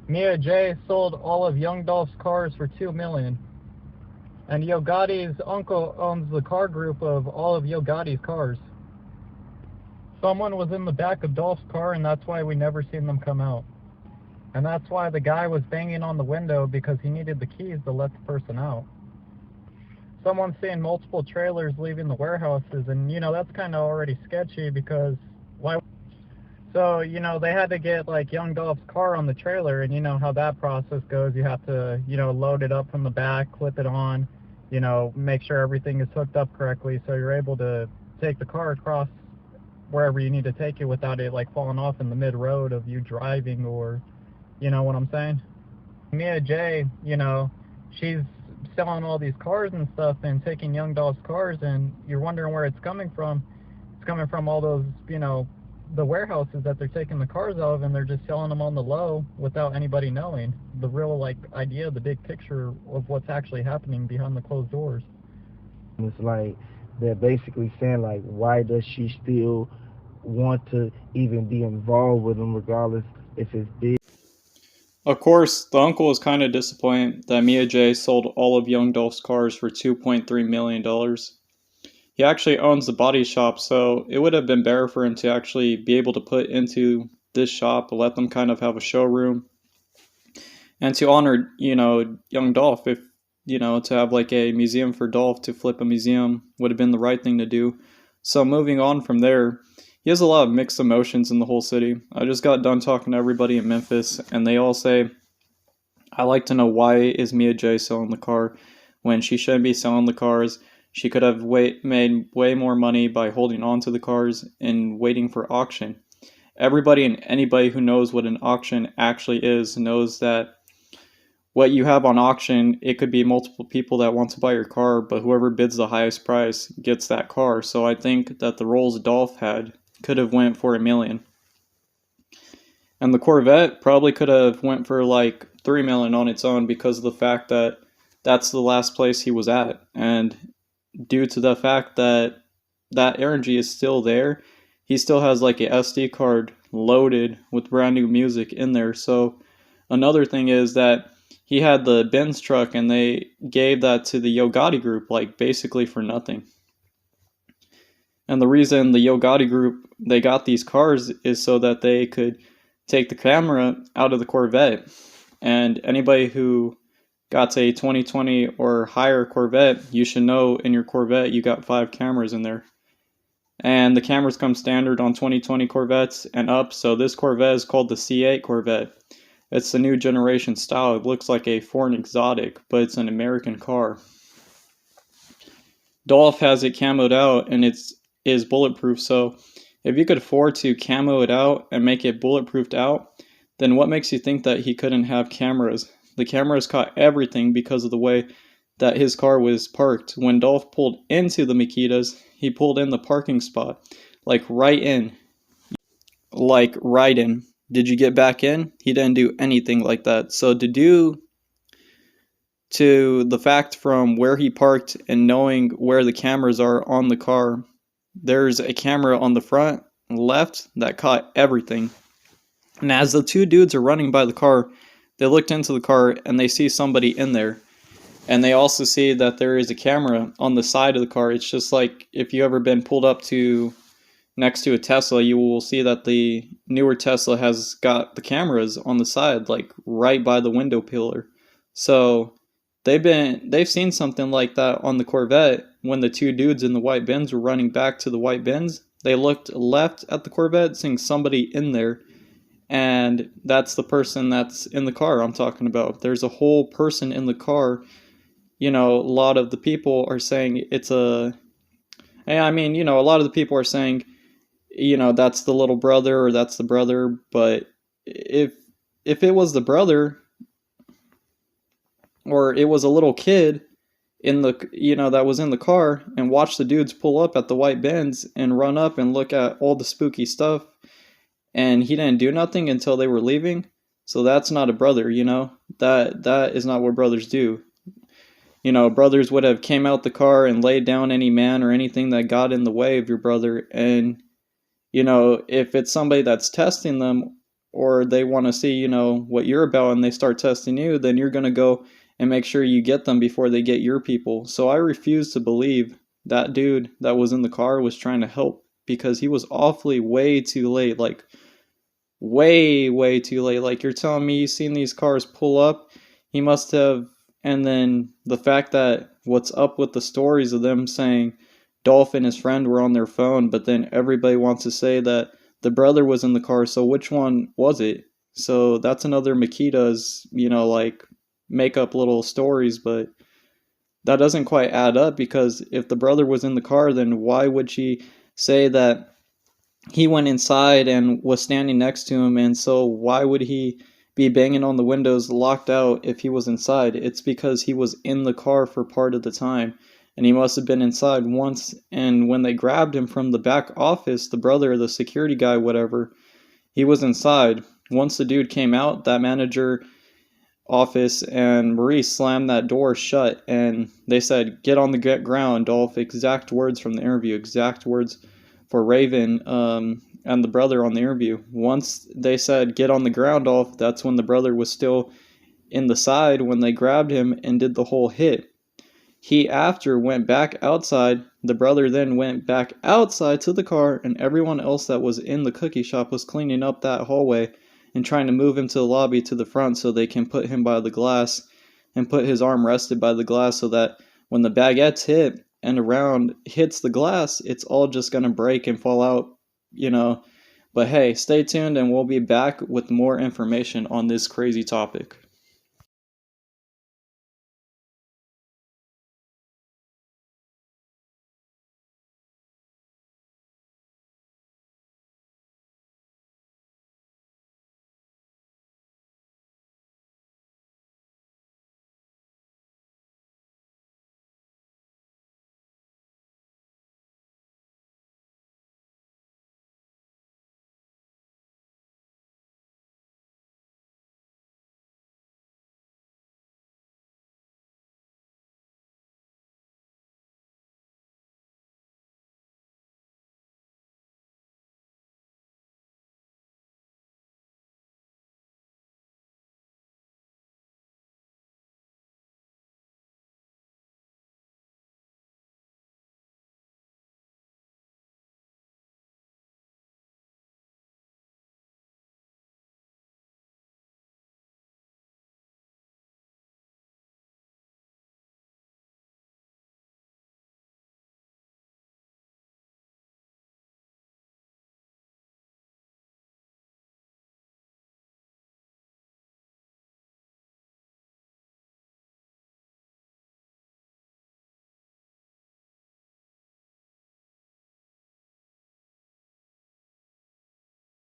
Mia J sold all of Young Dolph's cars for $2 million. And Yo Gotti's uncle owns the car group of all of Yo Gotti's cars. Someone was in the back of Dolph's car, and that's why we never seen them come out. And that's why the guy was banging on the window, because he needed the keys to let the person out. Someone's seen multiple trailers leaving the warehouses, and that's kind of already sketchy, because why? So, they had to get like Young Dolph's car on the trailer, and you know how that process goes. You have to, load it up from the back, clip it on, make sure everything is hooked up correctly, so you're able to take the car across wherever you need to take it without it like falling off in the mid road of you driving, or you know what I'm saying? Mia J, she's selling all these cars and stuff and taking Young Dolph's cars, and you're wondering where it's coming from. It's coming from all those, the warehouses that they're taking the cars out of, and they're just selling them on the low without anybody knowing the real idea, the big picture of what's actually happening behind the closed doors. It's like they're basically saying, like, why does she still want to even be involved with them, regardless if it's big? Of course, the uncle is kind of disappointed that Mia J sold all of Young Dolph's cars for $2.3 million. He actually owns the body shop, so it would have been better for him to actually be able to put into this shop, let them kind of have a showroom, and to honor, young Dolph. If, to have like a museum for Dolph, to flip a museum would have been the right thing to do. So moving on from there, he has a lot of mixed emotions in the whole city. I just got done talking to everybody in Memphis, and they all say, I like to know, why is Mia J selling the car when she shouldn't be selling the cars? She could have made way more money by holding on to the cars and waiting for auction. Everybody and anybody who knows what an auction actually is knows that what you have on auction, it could be multiple people that want to buy your car, but whoever bids the highest price gets that car. So I think that the Rolls Dolph had could have went for $1 million. And the Corvette probably could have went for like $3 million on its own, because of the fact that that's the last place he was at. And due to the fact that that energy is still there, he still has like a SD card loaded with brand new music in there. So another thing is that he had the Benz truck, and they gave that to the Yo Gotti group, like basically for nothing. And the reason the Yo Gotti group, they got these cars, is so that they could take the camera out of the Corvette. And anybody who got a 2020 or higher Corvette, you should know in your Corvette you got 5 cameras in there. And the cameras come standard on 2020 Corvettes and up, so this Corvette is called the C8 Corvette. It's the new generation style. It looks like a foreign exotic, but it's an American car. Dolph has it camoed out, and it is bulletproof, so if you could afford to camo it out and make it bulletproofed out, then what makes you think that he couldn't have cameras? The cameras caught everything because of the way that his car was parked. When Dolph pulled into the Makitas, he pulled in the parking spot, like right in. Did you get back in? He didn't do anything like that. So to the fact from where he parked and knowing where the cameras are on the car, there's a camera on the front left that caught everything. And as the two dudes are running by the car, they looked into the car and they see somebody in there. And they also see that there is a camera on the side of the car. It's just like if you ever been pulled up to next to a Tesla, you will see that the newer Tesla has got the cameras on the side, like right by the window pillar. So they've seen something like that on the Corvette. When the two dudes in the white Benz were running back to the white Benz, they looked left at the Corvette, seeing somebody in there. And that's the person that's in the car I'm talking about. There's a whole person in the car. A lot of the people are saying a lot of the people are saying, that's the little brother or that's the brother. But if it was the brother, or it was a little kid in the, that was in the car and watched the dudes pull up at the white Benz and run up and look at all the spooky stuff, and he didn't do nothing until they were leaving, so that's not a brother. That is not what brothers do. Brothers would have came out the car and laid down any man or anything that got in the way of your brother. And if it's somebody that's testing them, or they want to see, what you're about and they start testing you, then you're going to go and make sure you get them before they get your people. So I refuse to believe that dude that was in the car was trying to help, because he was awfully way too late. Like, way, way too late. Like, you're telling me you've seen these cars pull up? He must have. And then the fact that what's up with the stories of them saying Dolph and his friend were on their phone, but then everybody wants to say that the brother was in the car, so which one was it? So that's another Makita's, like, make up little stories, but that doesn't quite add up, because if the brother was in the car, then why would she say that he went inside and was standing next to him, and so why would he be banging on the windows locked out if he was inside? It's because he was in the car for part of the time, and he must have been inside once, and when they grabbed him from the back office, the brother, the security guy, whatever, he was inside. Once the dude came out, that manager office and Maurice slammed that door shut, and they said, "Get on the ground, Dolph." Exact words from the interview, exact words for Raven and the brother on the interview. Once they said, "Get on the ground, Dolph," that's when the brother was still in the side when they grabbed him and did the whole hit. He after went back outside. The brother then went back outside to the car, and everyone else that was in the cookie shop was cleaning up that hallway and trying to move him to the lobby to the front so they can put him by the glass and put his arm rested by the glass, so that when the baguettes hit and a round hits the glass, it's all just going to break and fall out. But hey, stay tuned and we'll be back with more information on this crazy topic.